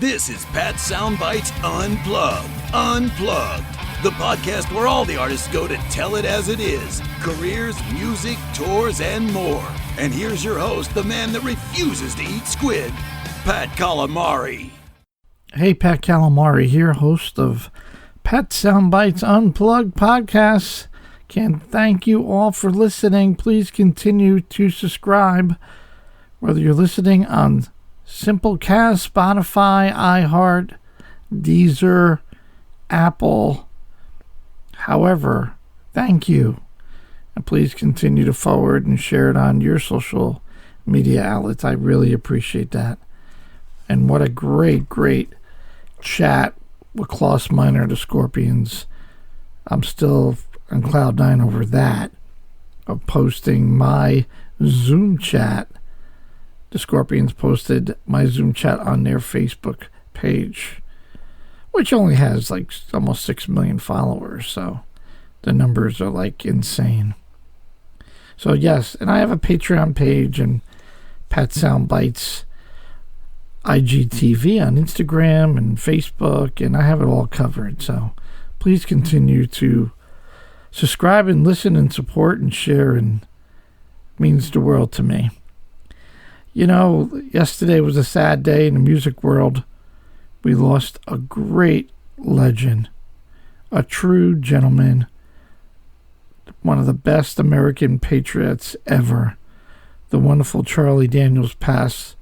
This is Pat Soundbites Unplugged. Unplugged. The podcast where all the artists go to tell it as it is. Careers, music, tours, and more. And here's your host, the man that refuses to eat squid, Pat Calamari. Hey, Pat Calamari here, host of Pat Soundbites Unplugged podcast. Can't thank you all for listening. Please continue to subscribe, whether you're listening on Simplecast, Spotify, iHeart, Deezer, Apple. However, thank you. And please continue to forward and share it on your social media outlets. I really appreciate that. And what a great chat with Klaus Miner, the Scorpions. I'm still on cloud nine over that, of posting my Zoom chat. The Scorpions posted my Zoom chat on their Facebook page, which only has like almost 6 million followers, so the numbers are like insane. So yes, and I have a Patreon page and Pat Soundbites IGTV on Instagram and Facebook, and I have it all covered. So please continue to subscribe and listen and support and share, and it means the world to me. You know, yesterday was a sad day in the music world. We lost a great legend, a true gentleman, one of the best American patriots ever. The wonderful Charlie Daniels passed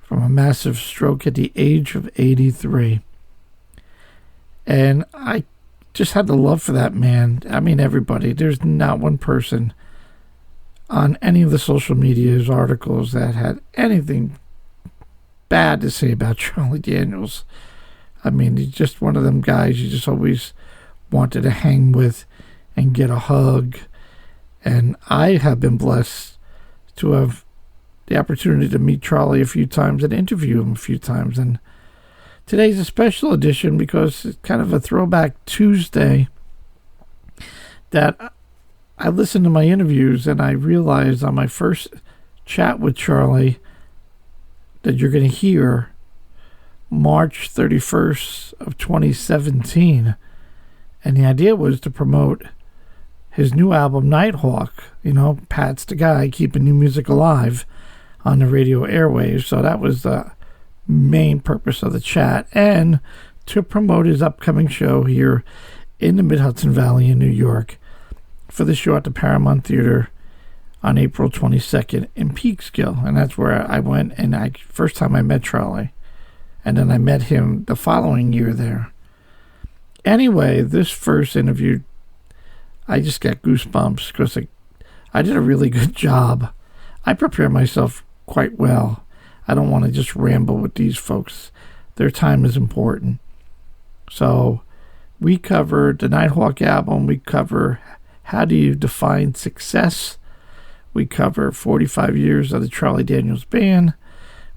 from a massive stroke at the age of 83. And I just had the love for that man. I mean, everybody. There's not one person on any of the social media's articles that had anything bad to say about Charlie Daniels. I mean, he's just one of them guys you just always wanted to hang with and get a hug. And I have been blessed to have the opportunity to meet Charlie a few times and interview him a few times. And today's a special edition because it's kind of a throwback Tuesday that I listened to my interviews and I realized on my first chat with Charlie that you're going to hear March 31st of 2017. And the idea was to promote his new album, Nighthawk. You know, Pat's the guy keeping new music alive on the radio airwaves. So that was the main purpose of the chat, and to promote his upcoming show here in the Mid-Hudson Valley in New York for the show at the Paramount Theatre on April 22nd in Peekskill. And that's where I went, and first time I met Charlie, and then I met him the following year there. Anyway, this first interview, I just got goosebumps because I did a really good job. I prepared myself quite well. I don't want to just ramble with these folks. Their time is important. So we covered the Nighthawk album. We cover how do you define success. We cover 45 years of the Charlie Daniels Band.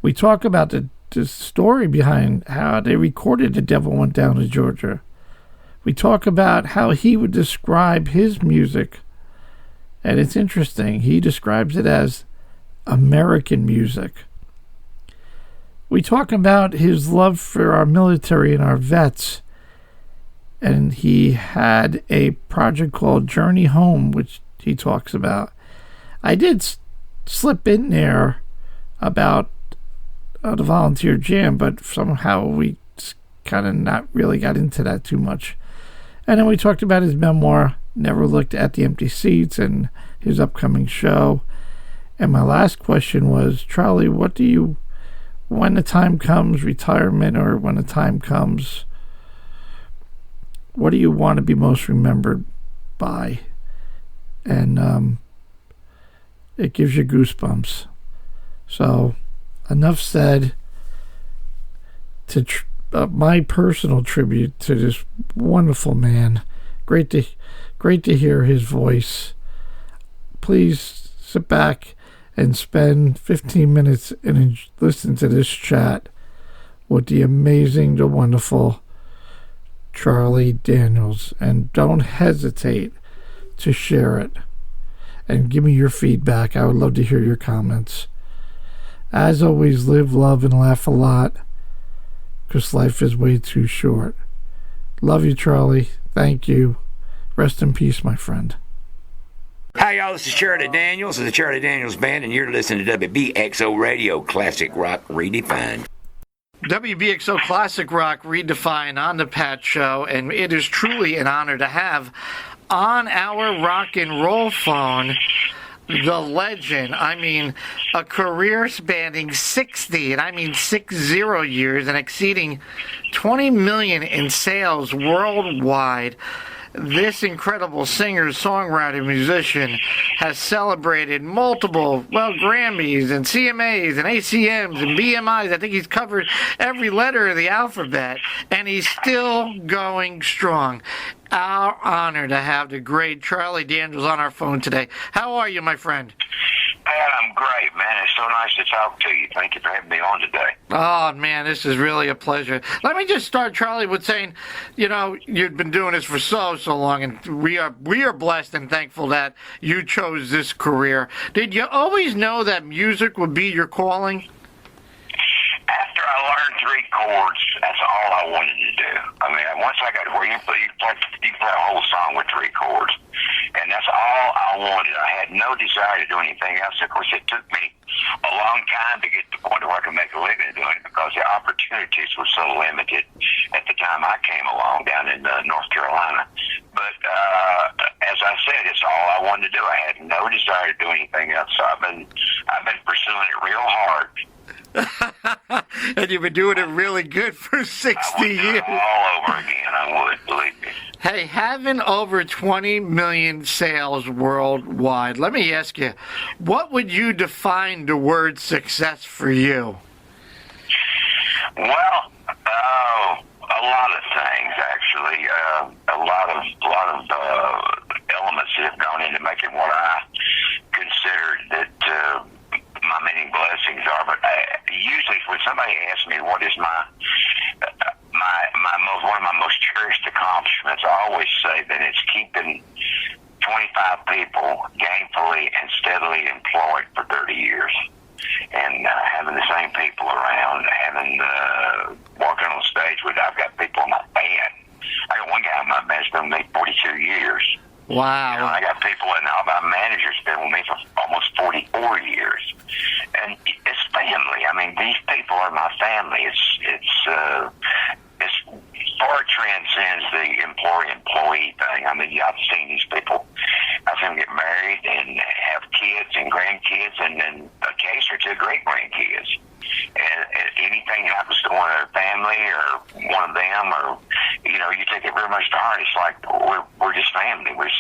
We talk about the story behind how they recorded The Devil Went Down to Georgia. We talk about how he would describe his music. And it's interesting. He describes it as American music. We talk about his love for our military and our vets. And he had a project called Journey Home, which he talks about. I did slip in there about the volunteer jam, but somehow we kind of not really got into that too much. And then we talked about his memoir, Never Looked at the Empty Seats, and his upcoming show. And my last question was, Charlie, what do you, when the time comes, retirement, or when the time comes, what do you want to be most remembered by? And it gives you goosebumps. So, enough said. To my personal tribute to this wonderful man. Great to hear his voice. Please sit back and spend 15 minutes and listen to this chat with the amazing, the wonderful Charlie Daniels. And don't hesitate to share it and give me your feedback. I would love to hear your comments. As always, live, love, and laugh a lot. because life is way too short. Love you, Charlie. Thank you. Rest in peace, my friend. Hi, y'all. This is Charlie Daniels of the Charlie Daniels Band, and you're listening to WBXO Radio Classic Rock Redefined. WBXO Classic Rock Redefined on the Pat Show, and it is truly an honor to have on our rock and roll phone the legend. I mean, a career spanning 60, and I mean 60 years, and exceeding 20 million in sales worldwide. This incredible singer, songwriter, musician has celebrated multiple, Grammys and CMAs and ACMs and BMIs. I think he's covered every letter of the alphabet, and he's still going strong. Our honor to have the great Charlie Daniels on our phone today. How are you, my friend? Pat, I'm great, man. It's so nice to talk to you. Thank you for having me on today. Oh, man, this is really a pleasure. Let me just start, Charlie, with saying, you've been doing this for so long, and we are blessed and thankful that you chose this career. Did you always know that music would be your calling? After I learned 3 chords, that's all I wanted to do. I mean, once I got to where you play a whole song with 3 chords, and that's all I wanted. I had no desire to do anything else. Of course, it took me a long time to get to the point where I could make a living doing it because the opportunities were so limited at the time I came along down in North Carolina. But as I said, it's all I wanted to do. I had no desire to do anything else. So I've been pursuing it real hard. And you've been doing it really good for 60 years. All over again, I would, believe me. Hey, having over 20 million sales worldwide, let me ask you, what would you define the word success for you? Well, a lot of things, actually. A lot of elements that have gone into making what I consider that my many blessings are. But usually when somebody asks me what is one of my most cherished accomplishments, I always say that it's keeping 25 people gainfully and steadily employed for 30 years. And having the same people around, walking on stage with, I've got people in my band. I got one guy in my band that's been with me 42 years. Wow. I got people in now, my manager's been with me for almost 44 years. And it's family. I mean, these people are my family. It's far transcends the employee thing. I mean, I've seen these people. I've seen them get married and have kids and grandkids, and then a case or 2 great grandkids. And anything happens to one of their family or one of them, or you take it very much to heart. It's like we're just family. We're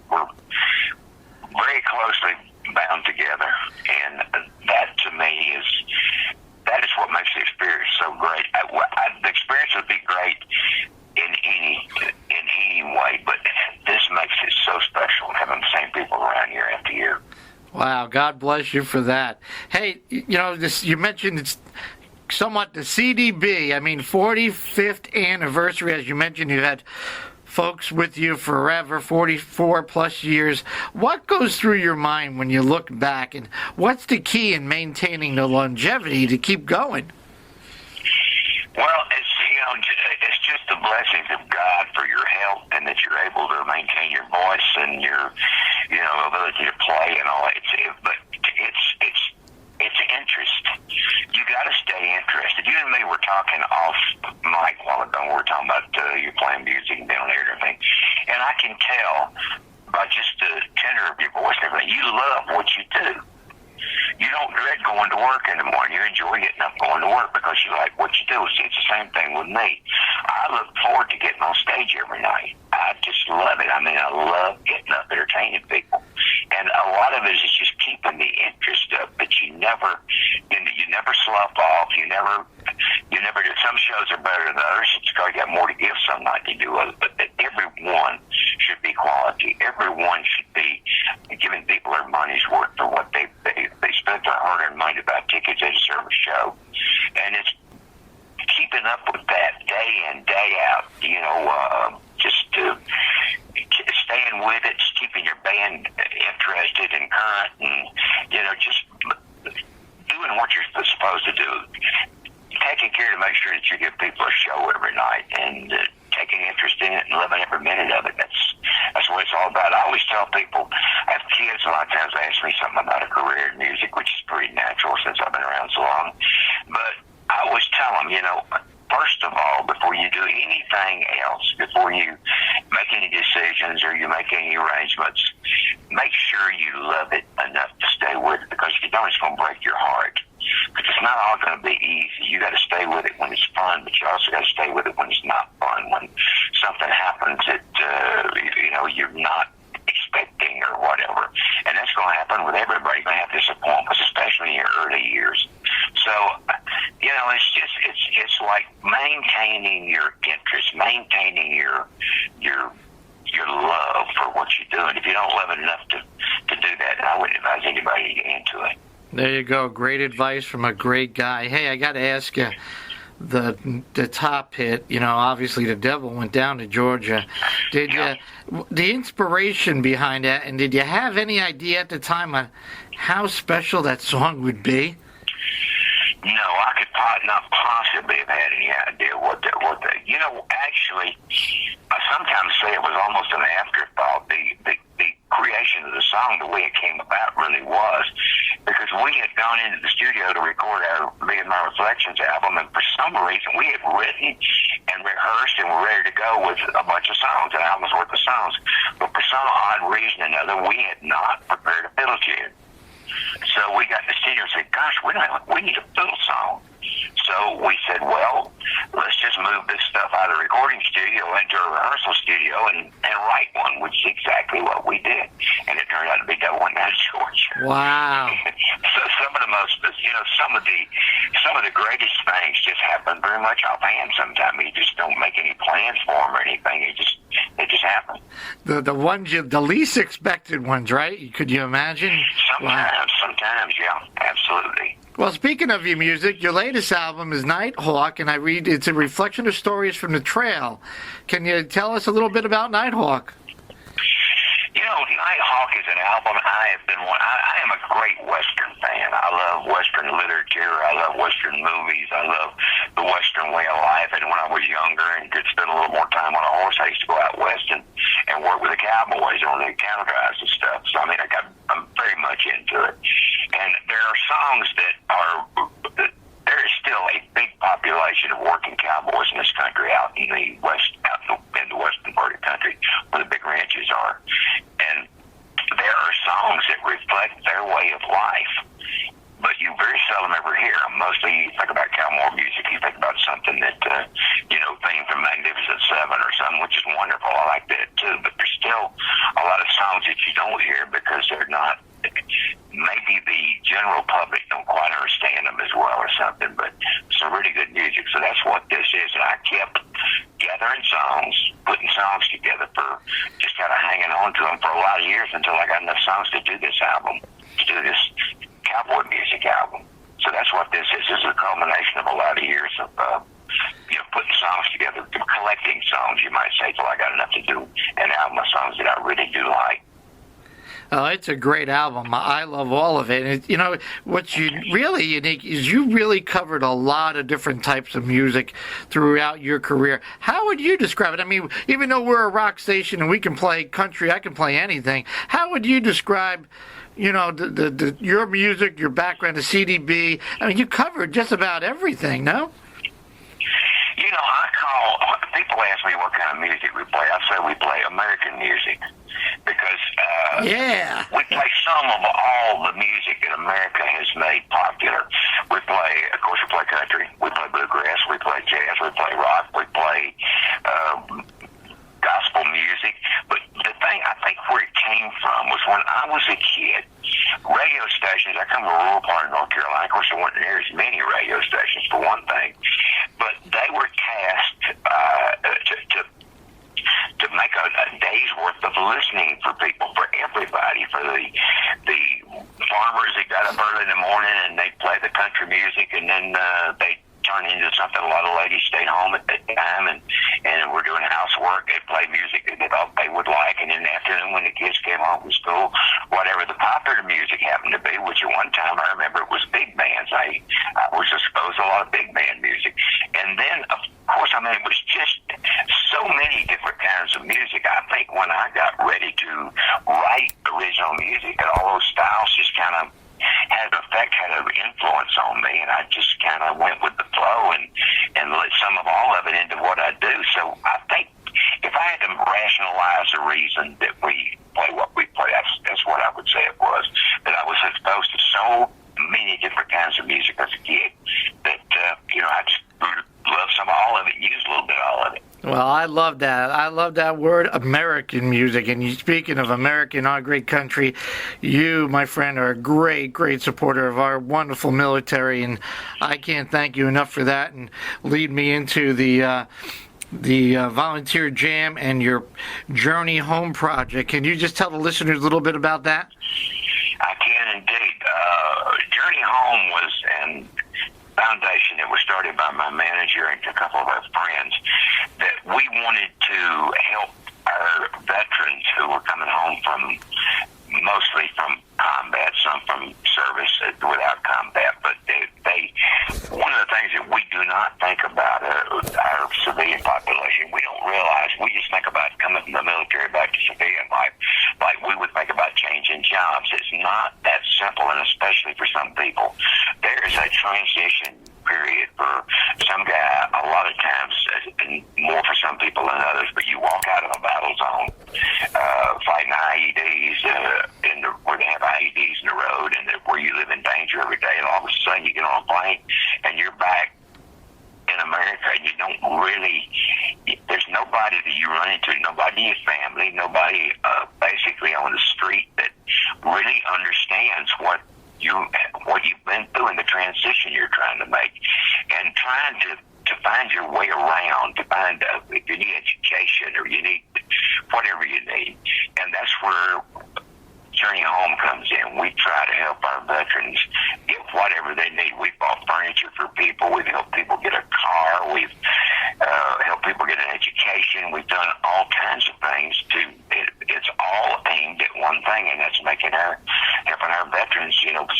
very closely bound together, and that to me is what makes the experience so great. The experience would be great in any way, but this makes it so special, having the same people around year after year. Wow, God bless you for that. Hey, you mentioned it's somewhat the CDB. I mean, 45th anniversary, as you mentioned, you had folks with you forever, 44 plus years. What goes through your mind when you look back, and what's the key in maintaining the longevity to keep going? Well, it's just the blessings of God for your health, and that you're able to maintain your voice and your ability to play and all that. But it's interest. You got to stay interested. You and me were talking off mic a while ago. We were talking about you playing music and down there and everything, and I can tell by just the tenor of your voice and everything, you love what you do. You don't dread going to work in the morning. You enjoy getting up going to work because you like what you do. See, it's the same thing with me. I look forward to getting on stage every night. I just love it. I mean, I love getting up, entertaining people. And a lot of it is just keeping the interest up, but you never slough off. You never do. Some shows are better than others. It's because you got more to give some night than you do others. But everyone should be quality. Everyone should be giving people their money's worth for what they spent their hard-earned money to buy tickets at a service show. And it's keeping up with that day in, day out, just staying with it, just keeping your band interested and current, and, just doing what you're supposed to do. taking care to make sure that you give people a show every night and taking interest in it and loving every minute of it. That's what it's all about. I always tell people, I have kids a lot of times, they ask me something about a career in music, which is pretty natural since I've been around so long. But I always tell them, first of all, before you do anything else, before you make any decisions or you make any arrangements, make sure you love it enough to stay with it, because if you don't, it's going to break your heart. Because it's not all going to be easy. You got to stay with it when it's fun, but you also got to stay with it when it's not fun. When something happens that you're not expecting or whatever, and that's going to happen with everybody. You're going to have disappointments, especially in your early years. So, it's like maintaining your interest, maintaining your love for what you do. And if you don't love it enough to do that, I wouldn't advise anybody to get into it. There you go. Great advice from a great guy. Hey, I got to ask you, the top hit, obviously The Devil Went Down to Georgia. Did you, the inspiration behind that, and did you have any idea at the time on how special that song would be? No, I could not possibly have had any idea what the actually, I sometimes say it was almost an afterthought. The creation of the song, the way it came about, really was because we had gone into the studio to record our Me and My Reflections album, and for some reason we had written and rehearsed and were ready to go with a bunch of songs, an album's worth of songs. But for some odd reason or another, we had not prepared a fiddle tune. So we got in the studio and said, gosh, we need a fiddle song. So we said, well, let's just move this stuff out of the recording studio into a rehearsal studio and write one, which is exactly what we did. And it turned out to be Devil Went Down to Georgia. Wow. So some of the most, some of the greatest things just happen very much offhand sometimes. You just don't make any plans for them or anything. It just happen. The ones the least expected ones, right? Could you imagine? Sometimes, yeah, absolutely. Well, speaking of your music, your latest album is Nighthawk, and I read it's a reflection of stories from the trail. Can you tell us a little bit about Nighthawk? Nighthawk is an album I am a great Western fan. I love Western literature. I love Western movies. I love the Western way of life. And when I was younger and could spend a little more time on a horse, I used to go out west and work with the cowboys on the cattle drives and stuff. So, I'm very much into it. And there are songs that there is still a big population of working cowboys in this country out in the western part of the country where the big ranches are. And there are songs that reflect their way of life, but you very seldom ever hear them. Mostly you think about cowboy music, you think about something that, theme from Magnificent Seven or something, which is wonderful. I like that too, but there's still a lot of songs that you don't hear because they're not, maybe the general public don't quite understand them as well or something, but some really good music. So that's what this is. And I kept gathering songs, putting songs together for just kind of hanging on to them for a lot of years until I got enough songs to do this album, to do this cowboy music album. So that's what this is. This is a culmination of a lot of years of putting songs together, collecting songs, you might say, till I got enough to do an album of songs that I really do like. Oh, it's a great album. I love all of it. And, what's really unique is you really covered a lot of different types of music throughout your career. How would you describe it? Even though we're a rock station and we can play country, I can play anything. How would you describe, your music, your background, the CDB? You covered just about everything, no? People ask me what kind of music we play. I say we play American music because we play some of all the music that America has made popular. We play country, we play bluegrass, we play jazz, we play rock, we play gospel music. But the thing I think where it came from was when I was a kid, radio stations, I come from a rural part of North Carolina. Of course, there weren't near as many radio stations, for one thing. But they were tasked to make a day's worth of listening for people, for everybody, for the farmers that got up early in the morning and they play the country music, and then they turn into something a lot of ladies stayed home at that time and were doing housework. They play music that they thought they would like, and in the afternoon when the kids came home from school, whatever the popular music happened to be, which at one time I remember it was big bands. I was exposed to a lot of big band music. of all of it into what I do. So I think if I had to rationalize the reason that we play what we play, that's what I would say it was. That I was exposed to so many different kinds of music as a kid that, I just love some of all of it and use a little bit of all of it. Well, I love that. I love that word, American music. And you, speaking of American, our great country, you, my friend, are a great, great supporter of our wonderful military, and I can't thank you enough for that. And lead me into the volunteer jam and your Journey Home project. Can you just tell the listeners a little bit about that? I can indeed. Journey Home was an foundation that was started by my manager and a couple of our friends, that we wanted to help our veterans who were coming home mostly from combat, some from service without combat, but they one of the things that we do not think about our civilian population, we don't realize, we just think about coming from the military back to civilian life like we would think about changing jobs. It's not that simple, and especially for some people. There is a transition period for some guy, a lot of times, and more for some people than others, but you walk out of a battle zone, fighting IEDs, where they have IEDs in the road, and where you live in danger every day, and all of a sudden you get on a plane, and you're back in America, and you don't really, there's nobody that you run into, nobody in your family, nobody basically on the street that really understands what you've been through in the transition you're trying to make, and trying to find your way around, to find if you need education or you need whatever you need. And that's where Journey Home comes in. We try to help our veterans get whatever they need. We've bought furniture for people. We've helped people get a car. We've helped people get an education. We've done all kinds of things it's all aimed at one thing, and that's helping our veterans,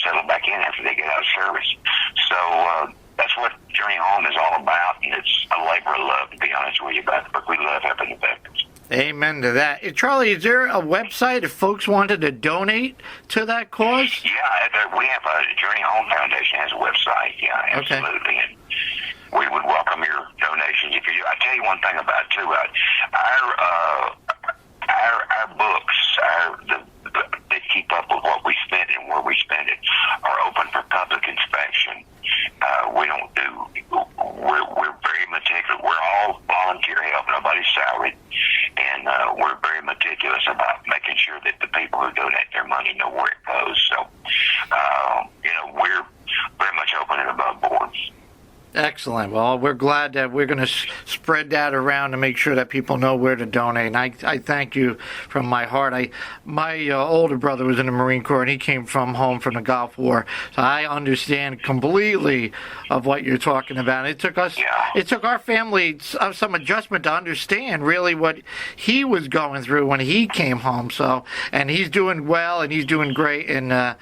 settle back in after they get out of service. So that's what Journey Home is all about, and it's a labor of love, to be honest with you, but we love helping the veterans. Amen to that. Charlie, is there a website if folks wanted to donate to that cause? Yeah, we have a Journey Home Foundation has a website. Yeah, absolutely. Okay. And we would welcome your donations if you do. I tell you one thing about it, too. Our books, they keep up with what we spend and where we spend it, are open for public inspection. We don't do. We're very meticulous. We're all volunteer help. Nobody's salaried, and we're very meticulous about making sure that the people who donate their money know where it goes. So, we're very much open and above board. Excellent. Well, we're glad that we're going to spread that around to make sure that people know where to donate. And I thank you from my heart. My older brother was in the Marine Corps, and he came from home from the Gulf War. So I understand completely of what you're talking about. It took our family some adjustment to understand really what he was going through when he came home. So, and he's doing well, and he's doing great. And I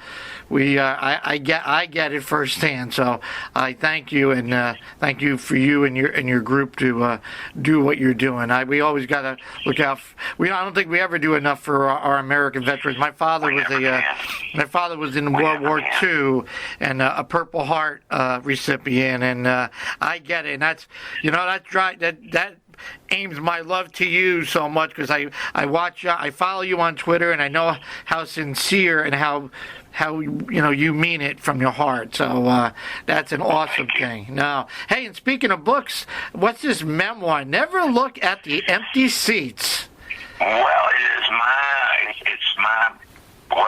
get it firsthand. So I thank you, and thank you for you and your group to do what you're doing. We always got to look out. I don't think we ever do enough for our American veterans. My father was in World War II and a Purple Heart recipient, and I get it. And that's that aims my love to you so much, because I follow you on Twitter, and I know how sincere and how you mean it from your heart. So that's an awesome thing. Now, hey, and speaking of books, what's this memoir? Never Look at the Empty Seats. Well,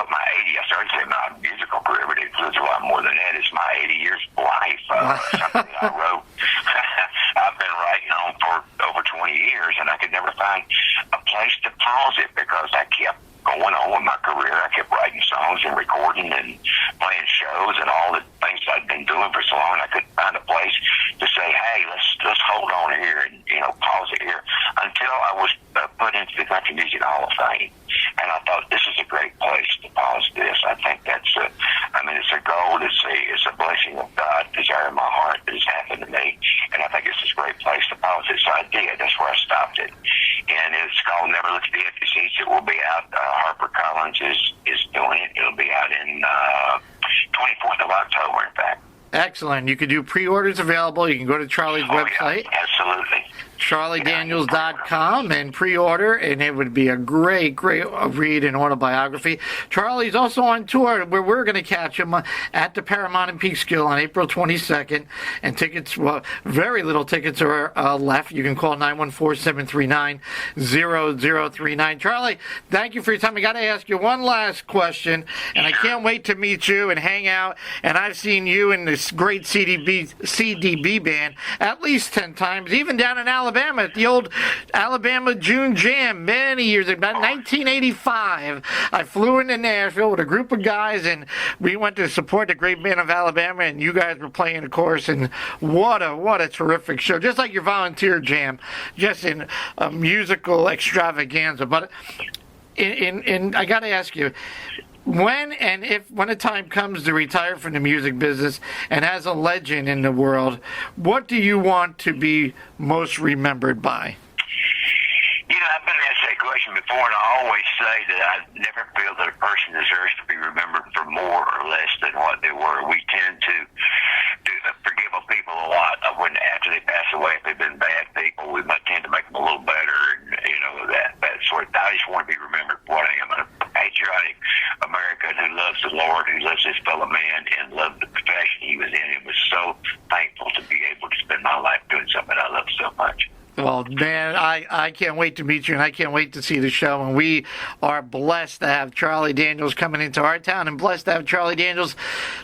my 80. I started saying my musical career, but it includes a lot more than that. It's my 80 years of life. Something I wrote. I've been writing on for over 20 years, and I could never find a place to pause it because I kept going on with my career. I kept writing songs and recording and playing shows and all the things I'd been doing for so long. I couldn't find a place to say, hey, let's hold on here and pause it here, until I was put into the Country Music Hall of Fame. And I thought, this is a great place to pause this. I think it's a goal. It's a blessing of God, desire in my heart that has happened to me. And I think it's a great place to pause it. So I did. That's where I stopped it. And it's called Never Look at the Empty Seats. It will be out. HarperCollins is doing it. It'll be out in 24th of October, in fact. Excellent. You can do pre-orders available. You can go to Charlie's website. Yeah, absolutely. CharlieDaniels.com and pre-order, and it would be a great read and autobiography. Charlie's also on tour where we're going to catch him at the Paramount in Peekskill on April 22nd, and tickets, well, very little tickets are left. You can call 914-739-0039. Charlie, thank you for your time. I got to ask you one last question, and I can't wait to meet you and hang out, and I've seen you in this great CDB band at least 10 times, even down in Alabama at the old Alabama June Jam many years ago, about 1985. I flew into Nashville with a group of guys, and we went to support the great band of Alabama, and you guys were playing, of course, and what a terrific show. Just like your volunteer jam, just in a musical extravaganza. But I got to ask you, when the time comes to retire from the music business and as a legend in the world, what do you want to be most remembered by? You know, I've been asked that question before, and I always say that I never feel that a person deserves to be remembered for more or less than what they were. We tend to forgive people a lot when after they pass away. If they've been bad people, we might tend to make them a little better, and that sort of. I just want to be remembered for what I am, a patriotic American who loves the Lord, who loves his fellow man, and loved the profession he was in, and was so thankful to be able to spend my life doing something I love so much. Well, man, I can't wait to meet you, and I can't wait to see the show. And we are blessed to have Charlie Daniels coming into our town, and blessed to have Charlie Daniels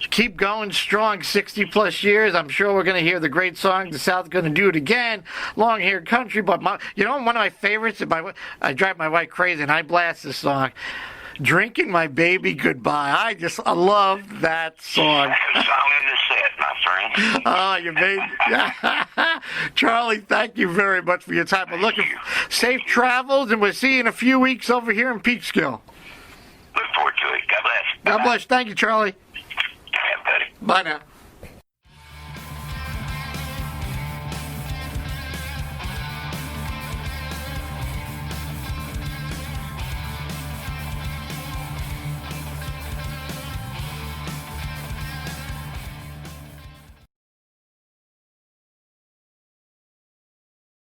keep going strong 60-plus years. I'm sure we're going to hear the great song, The South's Going to Do It Again, Long-Haired Country. But, one of my favorites, I drive my wife crazy, and I blast this song, Drinking My Baby Goodbye. I love that song. Song in the set, my friend. Oh, you made... Charlie, thank you very much for your time. We're looking safe travels, and we'll see you in a few weeks over here in Peekskill. Look forward to it. God bless. God bless. Thank you, Charlie. Yeah, buddy. Bye now.